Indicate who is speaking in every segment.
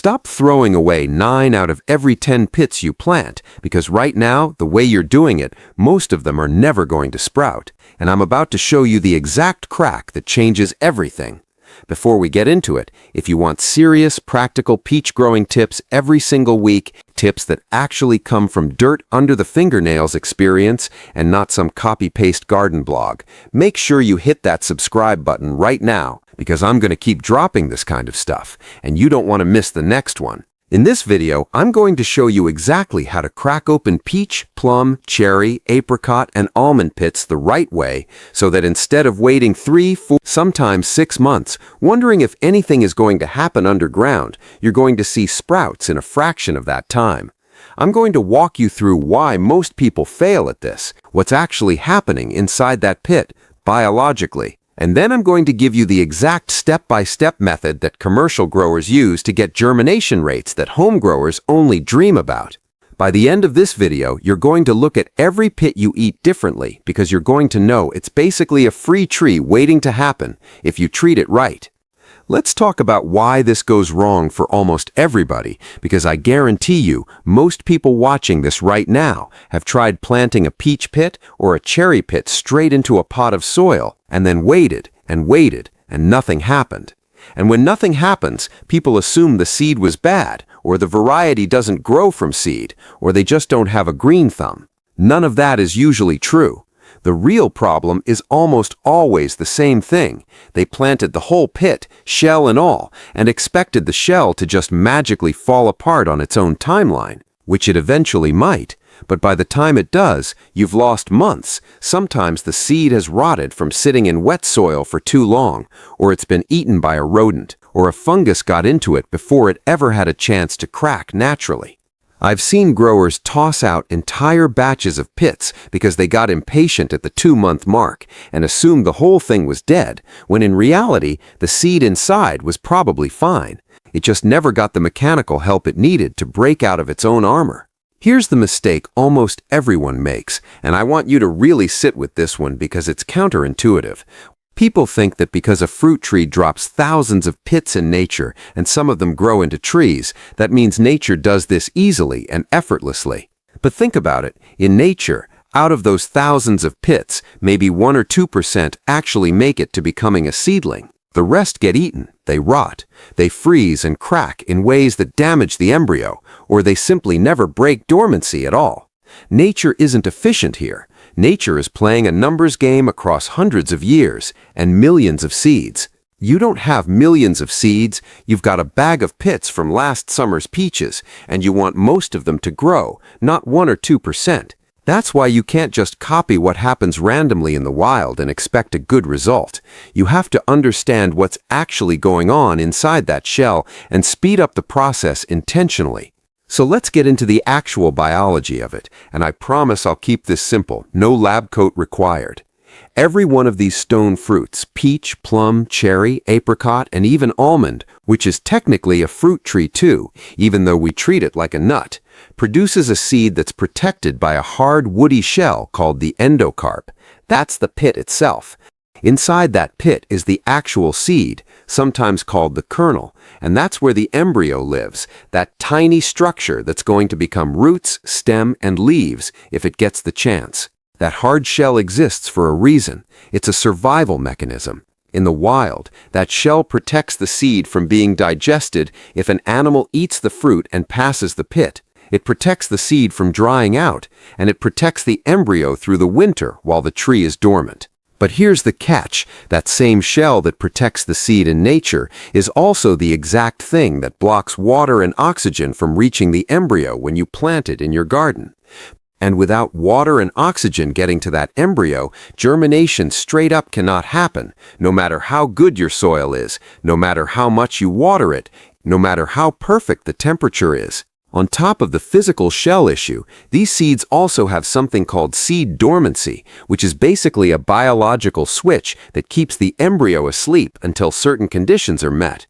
Speaker 1: Stop throwing away 9 out of every 10 pits you plant, because right now, the way you're doing it, most of them are never going to sprout. And I'm about to show you the exact crack that changes everything. Before we get into it, if you want serious, practical peach growing tips every single week, tips that actually come from dirt under the fingernails experience and not some copy-paste garden blog, make sure you hit that subscribe button right now, because I'm going to keep dropping this kind of stuff, and you don't want to miss the next one. In this video, I'm going to show you exactly how to crack open peach, plum, cherry, apricot, and almond pits the right way, so that instead of waiting 3, 4, sometimes 6 months, wondering if anything is going to happen underground, you're going to see sprouts in a fraction of that time. I'm going to walk you through why most people fail at this, what's actually happening inside that pit, biologically. And then I'm going to give you the exact step-by-step method that commercial growers use to get germination rates that home growers only dream about. By the end of this video, you're going to look at every pit you eat differently, because you're going to know it's basically a free tree waiting to happen if you treat it right. Let's talk about why this goes wrong for almost everybody, because I guarantee you, most people watching this right now have tried planting a peach pit or a cherry pit straight into a pot of soil, and then waited, and nothing happened. And when nothing happens, people assume the seed was bad, or the variety doesn't grow from seed, or they just don't have a green thumb. None of that is usually true. The real problem is almost always the same thing. They planted the whole pit, shell and all, and expected the shell to just magically fall apart on its own timeline, which it eventually might. But by the time it does, you've lost months. Sometimes the seed has rotted from sitting in wet soil for too long, or it's been eaten by a rodent, or a fungus got into it before it ever had a chance to crack naturally. I've seen growers toss out entire batches of pits because they got impatient at the 2-month mark and assumed the whole thing was dead, when in reality, the seed inside was probably fine. It just never got the mechanical help it needed to break out of its own armor. Here's the mistake almost everyone makes, and I want you to really sit with this one because it's counterintuitive. People think that because a fruit tree drops thousands of pits in nature and some of them grow into trees, that means nature does this easily and effortlessly. But think about it. In nature, out of those thousands of pits, maybe 1 or 2% actually make it to becoming a seedling. The rest get eaten, they rot, they freeze and crack in ways that damage the embryo, or they simply never break dormancy at all. Nature isn't efficient here. Nature is playing a numbers game across hundreds of years and millions of seeds. You don't have millions of seeds, you've got a bag of pits from last summer's peaches, and you want most of them to grow, not 1 or 2%. That's why you can't just copy what happens randomly in the wild and expect a good result. You have to understand what's actually going on inside that shell and speed up the process intentionally. So let's get into the actual biology of it, and I promise I'll keep this simple, no lab coat required. Every one of these stone fruits, peach, plum, cherry, apricot, and even almond, which is technically a fruit tree too, even though we treat it like a nut, produces a seed that's protected by a hard woody shell called the endocarp. That's the pit itself. Inside that pit is the actual seed, sometimes called the kernel, and that's where the embryo lives, that tiny structure that's going to become roots, stem, and leaves if it gets the chance. That hard shell exists for a reason. It's a survival mechanism. In the wild, that shell protects the seed from being digested if an animal eats the fruit and passes the pit. It protects the seed from drying out, and it protects the embryo through the winter while the tree is dormant. But here's the catch. That same shell that protects the seed in nature is also the exact thing that blocks water and oxygen from reaching the embryo when you plant it in your garden. And without water and oxygen getting to that embryo, germination straight up cannot happen, no matter how good your soil is, no matter how much you water it, no matter how perfect the temperature is. On top of the physical shell issue, these seeds also have something called seed dormancy, which is basically a biological switch that keeps the embryo asleep until certain conditions are met.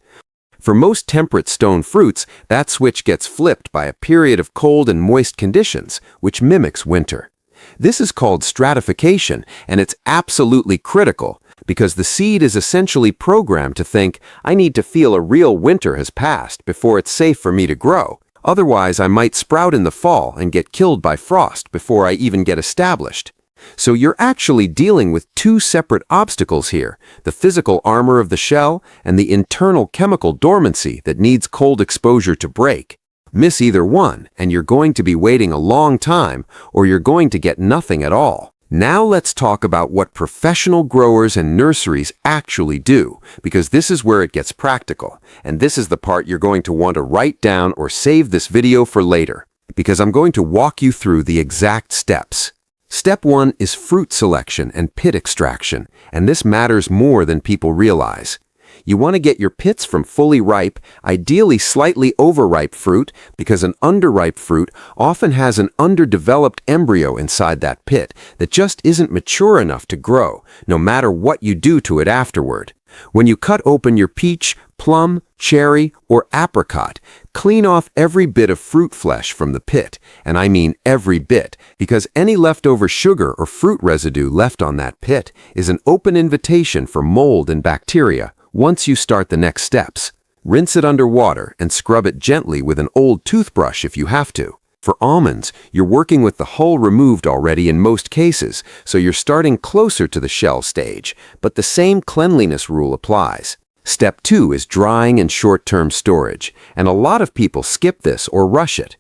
Speaker 1: For most temperate stone fruits, that switch gets flipped by a period of cold and moist conditions, which mimics winter. This is called stratification, and it's absolutely critical, because the seed is essentially programmed to think, I need to feel a real winter has passed before it's safe for me to grow. Otherwise, I might sprout in the fall and get killed by frost before I even get established. So you're actually dealing with two separate obstacles here, the physical armor of the shell and the internal chemical dormancy that needs cold exposure to break. Miss either one, and you're going to be waiting a long time, or you're going to get nothing at all. Now let's talk about what professional growers and nurseries actually do, because this is where it gets practical, and this is the part you're going to want to write down or save this video for later, because I'm going to walk you through the exact steps. Step 1 is fruit selection and pit extraction, and this matters more than people realize. You want to get your pits from fully ripe, ideally slightly overripe fruit, because an underripe fruit often has an underdeveloped embryo inside that pit that just isn't mature enough to grow, no matter what you do to it afterward. When you cut open your peach, plum, cherry, or apricot, clean off every bit of fruit flesh from the pit, and I mean every bit, because any leftover sugar or fruit residue left on that pit is an open invitation for mold and bacteria. Once you start the next steps, rinse it under water and scrub it gently with an old toothbrush if you have to. For almonds, you're working with the hull removed already in most cases, so you're starting closer to the shell stage, but the same cleanliness rule applies. Step 2 is drying and short-term storage, and a lot of people skip this or rush it.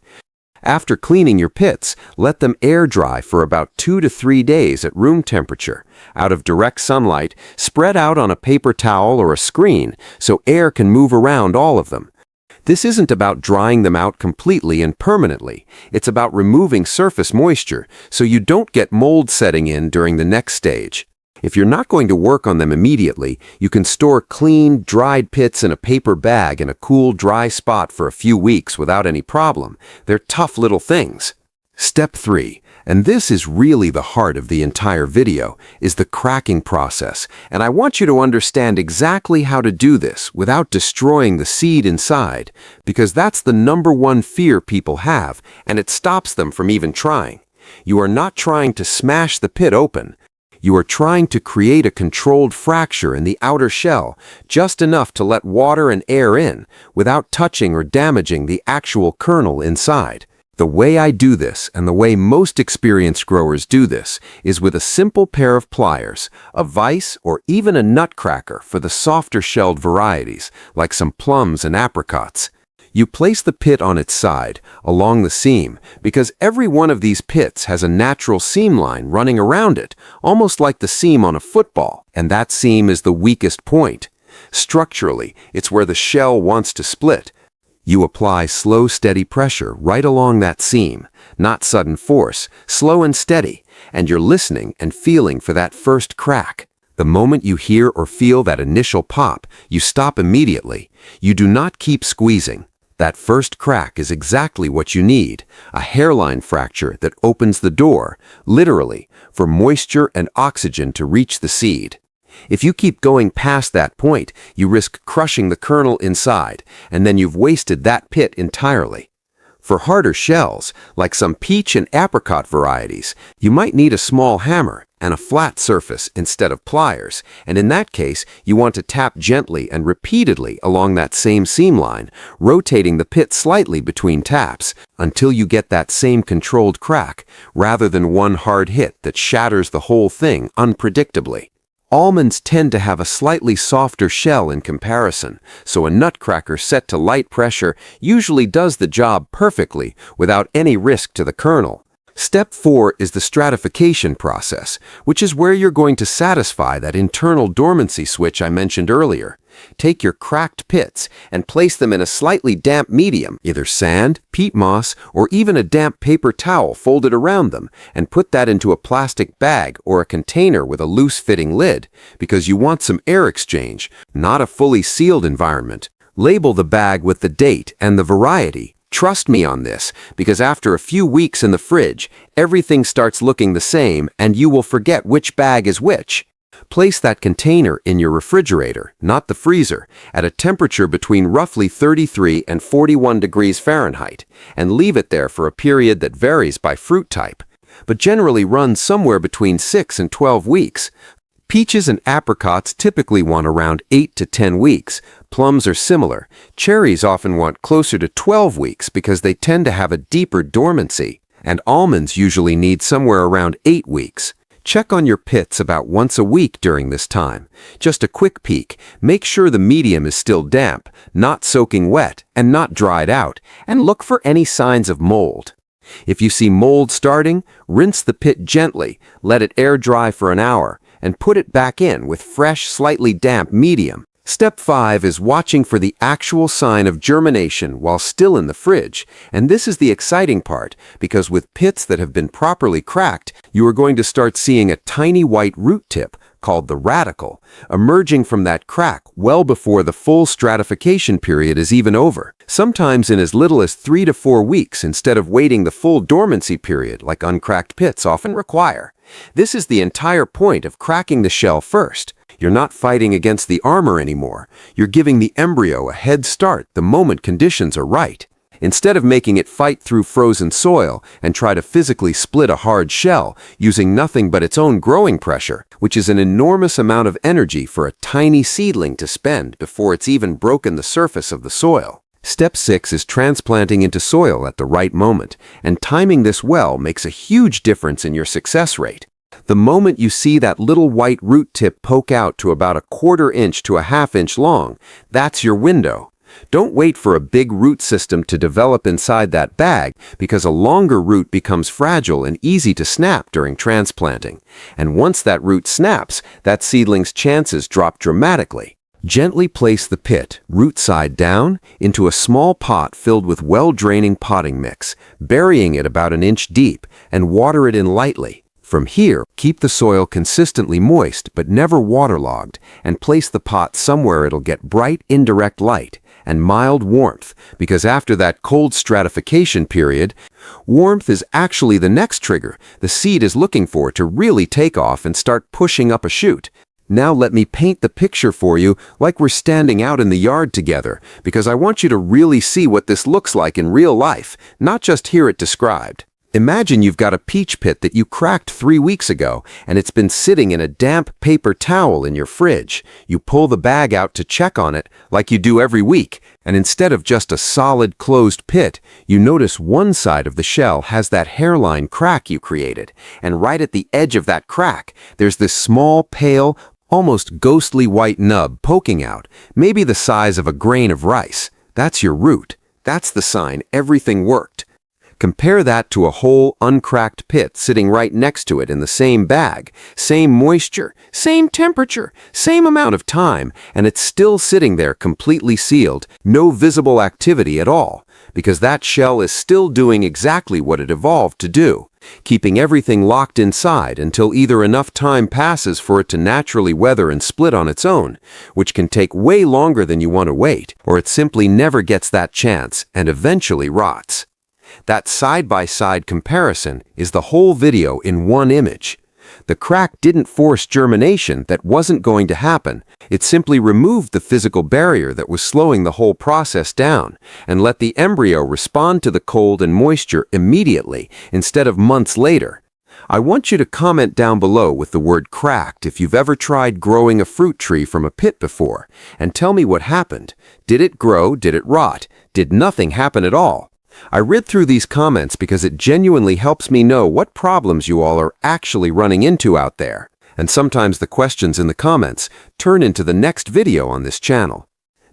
Speaker 1: After cleaning your pits, let them air dry for about 2 to 3 days at room temperature, out of direct sunlight, spread out on a paper towel or a screen so air can move around all of them. This isn't about drying them out completely and permanently. It's about removing surface moisture so you don't get mold setting in during the next stage. If you're not going to work on them immediately, you can store clean, dried pits in a paper bag in a cool, dry spot for a few weeks without any problem. They're tough little things. Step 3, and this is really the heart of the entire video, is the cracking process, and I want you to understand exactly how to do this without destroying the seed inside, because that's the #1 fear people have, and it stops them from even trying. You are not trying to smash the pit open. You are trying to create a controlled fracture in the outer shell, just enough to let water and air in, without touching or damaging the actual kernel inside. The way I do this, and the way most experienced growers do this, is with a simple pair of pliers, a vise, or even a nutcracker for the softer-shelled varieties, like some plums and apricots. You place the pit on its side, along the seam, because every one of these pits has a natural seam line running around it, almost like the seam on a football, and that seam is the weakest point. Structurally, it's where the shell wants to split. You apply slow, steady pressure right along that seam, not sudden force, slow and steady, and you're listening and feeling for that first crack. The moment you hear or feel that initial pop, you stop immediately. You do not keep squeezing. That first crack is exactly what you need, a hairline fracture that opens the door, literally, for moisture and oxygen to reach the seed. If you keep going past that point, you risk crushing the kernel inside, and then you've wasted that pit entirely. For harder shells, like some peach and apricot varieties, you might need a small hammer and a flat surface instead of pliers, and in that case, you want to tap gently and repeatedly along that same seam line, rotating the pit slightly between taps until you get that same controlled crack, rather than one hard hit that shatters the whole thing unpredictably. Almonds tend to have a slightly softer shell in comparison, so a nutcracker set to light pressure usually does the job perfectly without any risk to the kernel. Step 4 is the stratification process, which is where you're going to satisfy that internal dormancy switch I mentioned earlier. Take your cracked pits and place them in a slightly damp medium, either sand, peat moss, or even a damp paper towel folded around them, and put that into a plastic bag or a container with a loose-fitting lid, because you want some air exchange, not a fully sealed environment. Label the bag with the date and the variety. Trust me on this, because after a few weeks in the fridge, everything starts looking the same and you will forget which bag is which. Place that container in your refrigerator, not the freezer, at a temperature between roughly 33 and 41 degrees Fahrenheit, and leave it there for a period that varies by fruit type, but generally runs somewhere between 6 and 12 weeks. Peaches and apricots typically want around 8 to 10 weeks. Plums are similar. Cherries often want closer to 12 weeks because they tend to have a deeper dormancy. And almonds usually need somewhere around 8 weeks. Check on your pits about once a week during this time. Just a quick peek. Make sure the medium is still damp, not soaking wet, and not dried out, and look for any signs of mold. If you see mold starting, rinse the pit gently, let it air dry for an hour, and put it back in with fresh, slightly damp medium. Step 5 is watching for the actual sign of germination while still in the fridge, and this is the exciting part, because with pits that have been properly cracked, you are going to start seeing a tiny white root tip, called the radicle, emerging from that crack well before the full stratification period is even over, sometimes in as little as 3 to 4 weeks instead of waiting the full dormancy period like uncracked pits often require. This is the entire point of cracking the shell first. You're not fighting against the armor anymore. You're giving the embryo a head start the moment conditions are right. Instead of making it fight through frozen soil and try to physically split a hard shell using nothing but its own growing pressure, which is an enormous amount of energy for a tiny seedling to spend before it's even broken the surface of the soil. Step 6 is transplanting into soil at the right moment, and timing this well makes a huge difference in your success rate. The moment you see that little white root tip poke out to about a 1/4 inch to a 1/2 inch long, that's your window. Don't wait for a big root system to develop inside that bag, because a longer root becomes fragile and easy to snap during transplanting. And once that root snaps, that seedling's chances drop dramatically. Gently place the pit, root side down, into a small pot filled with well-draining potting mix, burying it about 1 inch deep, and water it in lightly. From here, keep the soil consistently moist but never waterlogged, and place the pot somewhere it'll get bright, indirect light and mild warmth, because after that cold stratification period, warmth is actually the next trigger the seed is looking for to really take off and start pushing up a shoot. Now let me paint the picture for you like we're standing out in the yard together, because I want you to really see what this looks like in real life, not just hear it described. Imagine you've got a peach pit that you cracked 3 weeks ago, and it's been sitting in a damp paper towel in your fridge. You pull the bag out to check on it, like you do every week, and instead of just a solid closed pit, you notice one side of the shell has that hairline crack you created, and right at the edge of that crack, there's this small, pale, almost ghostly white nub poking out, maybe the size of a grain of rice. That's your root. That's the sign everything worked. Compare that to a whole, uncracked pit sitting right next to it in the same bag, same moisture, same temperature, same amount of time, and it's still sitting there completely sealed, no visible activity at all, because that shell is still doing exactly what it evolved to do, keeping everything locked inside until either enough time passes for it to naturally weather and split on its own, which can take way longer than you want to wait, or it simply never gets that chance and eventually rots. That side-by-side comparison is the whole video in one image. The crack didn't force germination that wasn't going to happen. It simply removed the physical barrier that was slowing the whole process down and let the embryo respond to the cold and moisture immediately instead of months later. I want you to comment down below with the word cracked if you've ever tried growing a fruit tree from a pit before, and tell me what happened. Did it grow? Did it rot? Did nothing happen at all? I read through these comments because it genuinely helps me know what problems you all are actually running into out there. And sometimes the questions in the comments turn into the next video on this channel.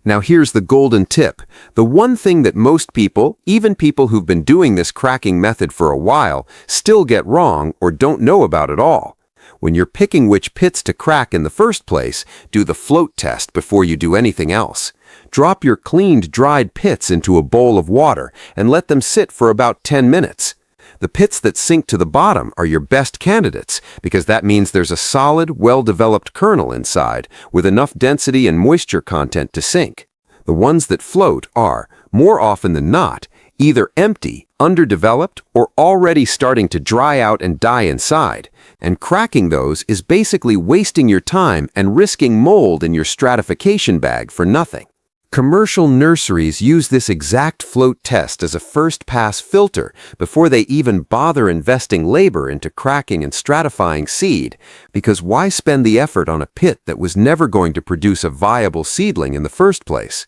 Speaker 1: Now here's the golden tip. The one thing that most people, even people who've been doing this cracking method for a while, still get wrong or don't know about at all. When you're picking which pits to crack in the first place, do the float test before you do anything else. Drop your cleaned, dried pits into a bowl of water and let them sit for about 10 minutes. The pits that sink to the bottom are your best candidates because that means there's a solid, well-developed kernel inside with enough density and moisture content to sink. The ones that float are, more often than not, either empty, underdeveloped, or already starting to dry out and die inside, and cracking those is basically wasting your time and risking mold in your stratification bag for nothing. Commercial nurseries use this exact float test as a first-pass filter before they even bother investing labor into cracking and stratifying seed, because why spend the effort on a pit that was never going to produce a viable seedling in the first place?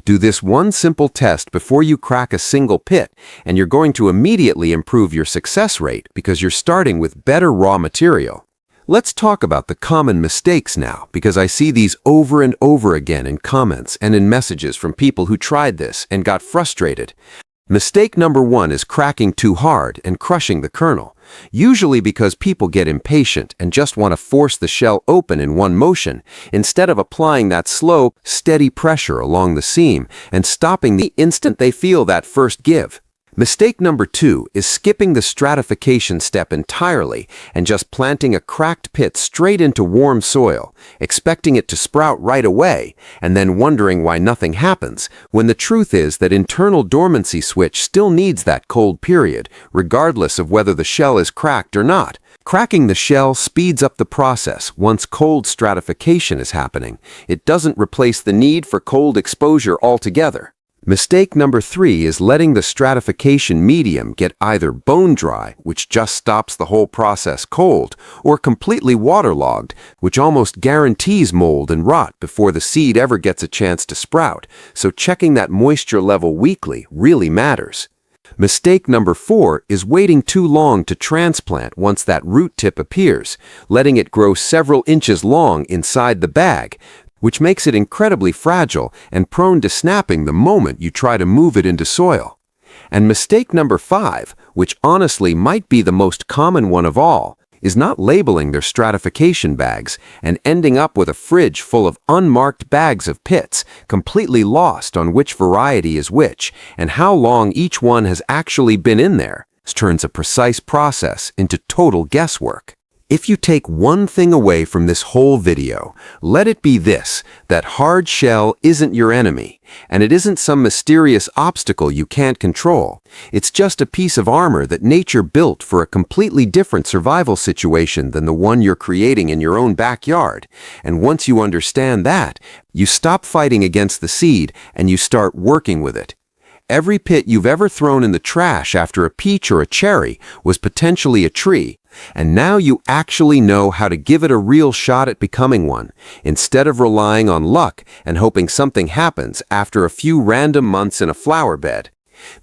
Speaker 1: Do this one simple test before you crack a single pit, and you're going to immediately improve your success rate because you're starting with better raw material. Let's talk about the common mistakes now, because I see these over and over again in comments and in messages from people who tried this and got frustrated. Mistake number 1 is cracking too hard and crushing the kernel, usually because people get impatient and just want to force the shell open in one motion, instead of applying that slow, steady pressure along the seam and stopping the instant they feel that first give. Mistake number 2 is skipping the stratification step entirely and just planting a cracked pit straight into warm soil, expecting it to sprout right away, and then wondering why nothing happens, when the truth is that internal dormancy switch still needs that cold period, regardless of whether the shell is cracked or not. Cracking the shell speeds up the process once cold stratification is happening. It doesn't replace the need for cold exposure altogether. Mistake number 3 is letting the stratification medium get either bone dry, which just stops the whole process cold, or completely waterlogged, which almost guarantees mold and rot before the seed ever gets a chance to sprout, so checking that moisture level weekly really matters. Mistake number 4 is waiting too long to transplant once that root tip appears, letting it grow several inches long inside the bag, which makes it incredibly fragile and prone to snapping the moment you try to move it into soil. And mistake number 5, which honestly might be the most common one of all, is not labeling their stratification bags and ending up with a fridge full of unmarked bags of pits, completely lost on which variety is which and how long each one has actually been in there. This turns a precise process into total guesswork. If you take one thing away from this whole video, let it be this, that hard shell isn't your enemy, and it isn't some mysterious obstacle you can't control. It's just a piece of armor that nature built for a completely different survival situation than the one you're creating in your own backyard. And once you understand that, you stop fighting against the seed and you start working with it. Every pit you've ever thrown in the trash after a peach or a cherry was potentially a tree, and now you actually know how to give it a real shot at becoming one, instead of relying on luck and hoping something happens after a few random months in a flower bed.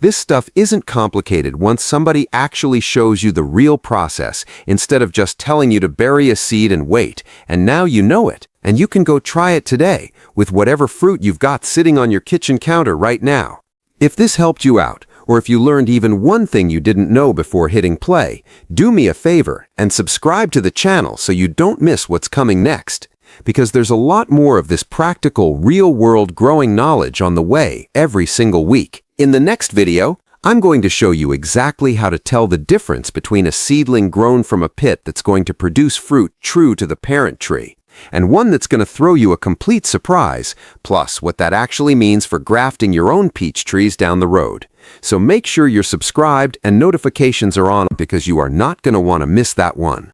Speaker 1: This stuff isn't complicated once somebody actually shows you the real process, instead of just telling you to bury a seed and wait, and now you know it, and you can go try it today with whatever fruit you've got sitting on your kitchen counter right now. If this helped you out, or if you learned even one thing you didn't know before hitting play, do me a favor and subscribe to the channel so you don't miss what's coming next, because there's a lot more of this practical, real-world growing knowledge on the way every single week. In the next video, I'm going to show you exactly how to tell the difference between a seedling grown from a pit that's going to produce fruit true to the parent tree, and one that's going to throw you a complete surprise, plus what that actually means for grafting your own peach trees down the road. So make sure you're subscribed and notifications are on, because you are not going to want to miss that one.